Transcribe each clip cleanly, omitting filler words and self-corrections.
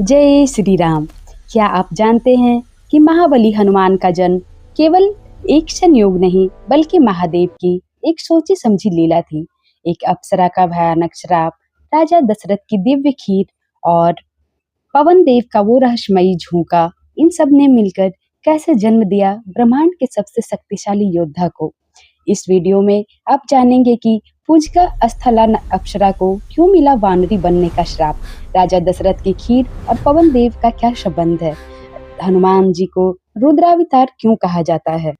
जय श्री राम। क्या आप जानते हैं कि महाबली हनुमान का जन्म केवल एक संयोग नहीं बल्कि महादेव की एक सोची समझी लीला थी। एक अप्सरा का भयानक श्राप, राजा दशरथ की दिव्य खीर और पवन देव का वो रहस्यमयी झोंका, इन सब ने मिलकर कैसे जन्म दिया ब्रह्मांड के सबसे शक्तिशाली योद्धा को। इस वीडियो में आप जानेंगे कि पूजिका स्थला अप्सरा को क्यों मिला वानरी बनने का श्राप, राजा दशरथ की खीर और पवन देव का क्या संबंध है, हनुमान जी को रुद्रावतार क्यों कहा जाता है।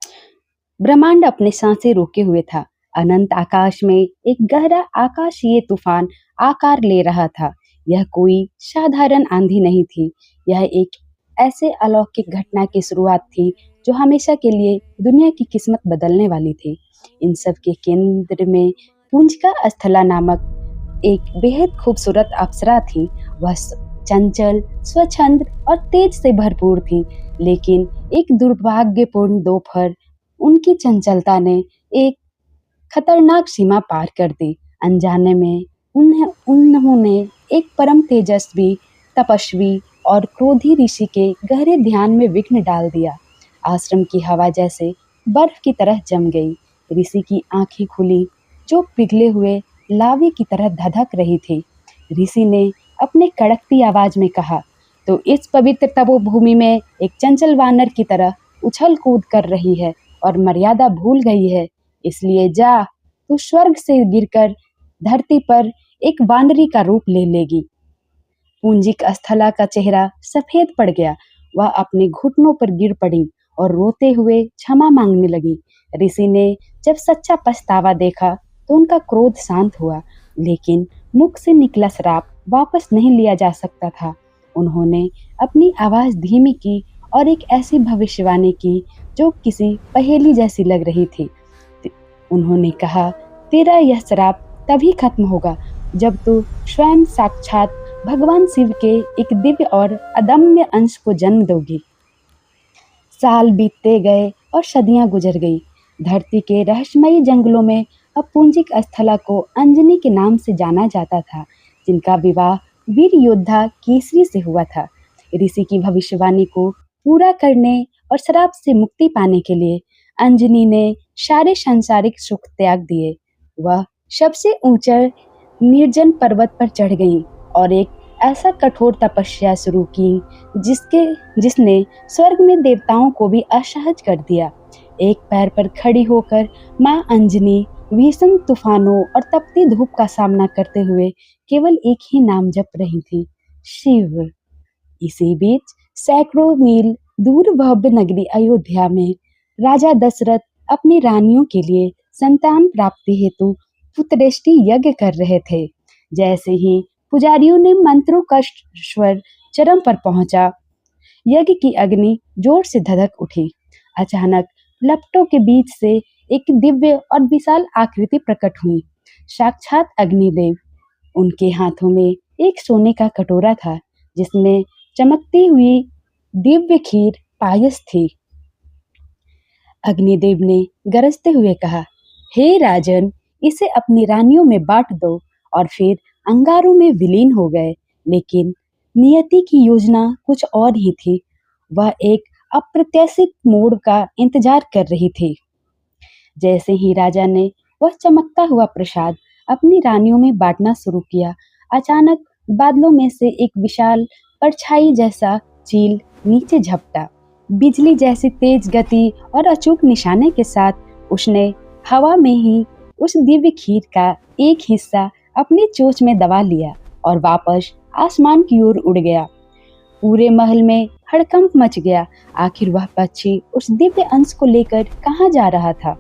ब्रह्मांड अपने सांसें रोके हुए था। अनंत आकाश में एक गहरा आकाशीय तूफान आकार ले रहा था। यह कोई साधारण आंधी नहीं थी, यह एक ऐसे अलौकिक घटना की शुरुआत थी जो हमेशा के लिए दुनिया की किस्मत बदलने वाली थी। इन सब के केंद्र में पूजिका स्थला नामक एक बेहद खूबसूरत अप्सरा थी। वह चंचल, स्वच्छंद और तेज से भरपूर थी, लेकिन एक दुर्भाग्यपूर्ण दोपहर उनकी चंचलता ने एक खतरनाक सीमा पार कर दी। अनजाने में उन्होंने एक परम तेजस्वी, तपस्वी और क्रोधी ऋषि के गहरे ध्यान में विघ्न डाल दिया। आश्रम की हवा जैसे बर्फ की तरह जम गई। ऋषि की आंखें खुली जो पिघले हुए लावे की तरह धधक रही थी। ऋषि ने अपने कड़कती आवाज में कहा, तो इस पवित्र तपोभूमि में एक चंचल वानर की तरह उछल कूद कर रही है और मर्यादा भूल गई है। इसलिए जा, तू स्वर्ग से गिरकर धरती पर एक वानरी का रूप ले लेगी। पूजिका स्थला का चेहरा सफेद पड़ गया। वह अपने घुटनों पर गिर पड़ी और रोते हुए क्षमा मांगने लगी। ऋषि ने जब सच्चा पछतावा देखा तो उनका क्रोध शांत हुआ, लेकिन मुख से निकला श्राप वापस नहीं लिया जा सकता था। उन्होंने अपनी आवाज धीमी की और एक ऐसी भविष्यवाणी की जो किसी पहेली जैसी लग रही थी। उन्होंने कहा, तेरा यह श्राप तभी खत्म होगा जब तू स्वयं साक्षात भगवान शिव के एक दिव्य और अदम्य अंश को जन्म दोगी। साल बीतते गए और सदियां गुजर गई। धरती के रहस्यमयी जंगलों में अब पूजिका स्थला को अंजनी के नाम से जाना जाता था, जिनका विवाह वीर योद्धा केसरी से हुआ था। ऋषि की भविष्यवाणी को पूरा करने और श्राप से मुक्ति पाने के लिए अंजनी ने सारे सांसारिक सुख त्याग दिए। वह सबसे ऊंचा निर्जन पर्वत पर चढ़ गईं और एक ऐसा कठोर तपस्या शुरू की जिसने स्वर्ग में देवताओं को भी असहज कर दिया। एक पैर पर खड़ी होकर मां अंजनी भीषण तूफानों और तपती धूप का सामना करते हुए केवल एक ही नाम जप रही थी, शिव। इसी बीच सैकड़ों मील दूर भव्य नगरी अयोध्या में राजा दशरथ अपनी रानियों के लिए संतान प्राप्ति हेतु पुत्रेष्टि यज्ञ कर रहे थे। जैसे ही पुजारियों ने मंत्रों का स्वर चरम पर पहुंचा, यज्ञ की अग्नि जोर से धधक उठी। अचानक लपटों के बीच से एक दिव्य और विशाल आकृति प्रकट हुई, साक्षात अग्निदेव। उनके हाथों में एक सोने का कटोरा था जिसमें चमकती हुई दिव्य खीर पायस थी। अग्निदेव ने गरजते हुए कहा, हे राजन, इसे अपनी रानियों में बांट दो, और फिर अंगारों में विलीन हो गए। लेकिन नियति की योजना कुछ और ही थी। वह एक अप्रत्याशित मोड़ का इंतजार कर रही थी। जैसे ही राजा ने वह चमकता हुआ प्रसाद अपनी रानियों में बांटना शुरू किया, अचानक बादलों में से एक विशाल परछाई जैसा चील नीचे झपटा। बिजली जैसी तेज गति और अचूक निशाने के साथ उसने हवा में ही उस दिव्य खीर का एक हिस्सा अपनी चोंच में दबा लिया और वापस आसमान की ओर उड़ गया। पूरे महल में हड़कंप मच गया। आखिर वह पक्षी उस दिव्य अंश को लेकर कहाँ जा रहा था?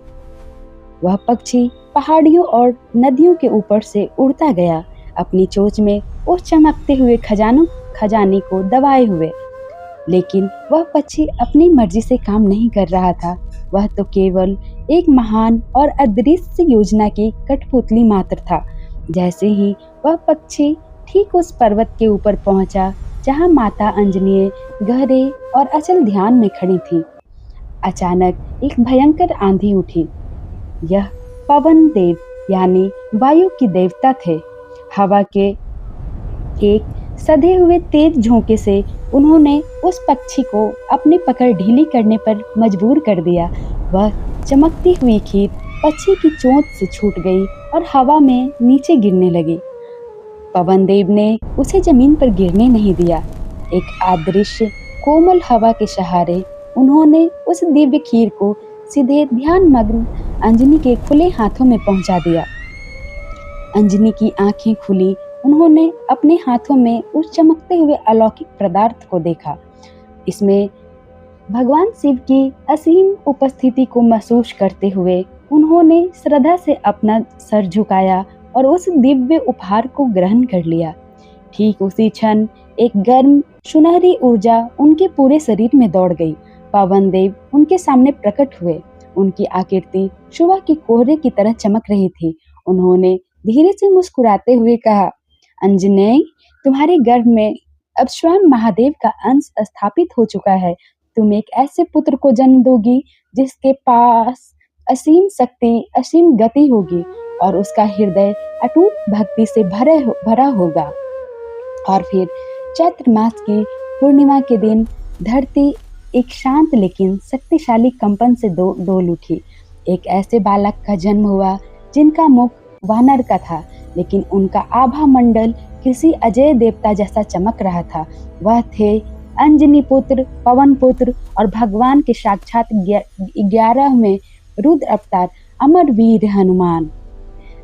वह पक्षी पहाड़ियों और नदियों के ऊपर से उड़ता गया, अपनी चोंच में उस चमकते हुए खजाने को दबाए हुए। लेकिन वह पक्षी अपनी मर्जी से काम नहीं कर रहा था। वह तो केवल एक महान और अदृश्य योजना की कठपुतली मात्र था। जैसे ही वह पक्षी ठीक उस पर्वत के ऊपर पहुंचा जहां माता अंजनी गहरे और अचल ध्यान में खड़ी थी, अचानक एक भयंकर आंधी उठी। यह पवन देव यानी वायु की देवता थे। हवा के एक सधे हुए तेज झोंके से उन्होंने उस पक्षी को अपनी पकड़ ढीली करने पर मजबूर कर दिया। वह चमकती हुई खीर पक्षी की चोंच से छूट गई और हवा में नीचे गिरने लगी। पवनदेव ने उसे जमीन पर गिरने नहीं दिया। एक अदृश्य कोमल हवा के सहारे उन्होंने उस दिव्य खीर को सीधे ध्यानमग्न अंजनी के खुले हाथों में पहुंचा दिया। अंजनी की आंखें खुली। उन्होंने अपने हाथों में उस चमकते हुए अलौकिक पदार्थ को देखा। इसमें भगवान शिव की असीम उपस्थिति को महसूस करते हुए उन्होंने श्रद्धा से अपना सर झुकाया और उस दिव्य उपहार को ग्रहण कर लिया। ठीक उसी क्षण एक गर्म सुनहरी ऊर्जा उनके पूरे शरीर में दौड़ गई। पवनदेव उनके सामने प्रकट हुए। उनकी आकृति सुबह की कोहरे की तरह चमक रही थी। उन्होंने धीरे से मुस्कुराते हुए कहा, अंजनेय, तुम्हारे गर्भ में अब स्वयं महादेव का अंश स्थापित हो चुका है। तुम एक ऐसे पुत्र को जन्म दोगी जिसके पास असीम शक्ति, असीम गति होगी और उसका हृदय अटूट भक्ति से भरा होगा। और फिर चैत्र मास की पूर्णिमा के दिन धरती एक शांत लेकिन शक्तिशाली कंपन से डोल उठी। एक ऐसे बालक का जन्म हुआ जिनका मुख वानर का था, लेकिन उनका आभा मंडल किसी अजय देवता जैसा चमक रहा था। वह थे अंजनी पुत्र, पवन पुत्र और भगवान के साक्षात 11वें रुद्र अवतार अमर वीर हनुमान।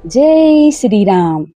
जय श्री राम।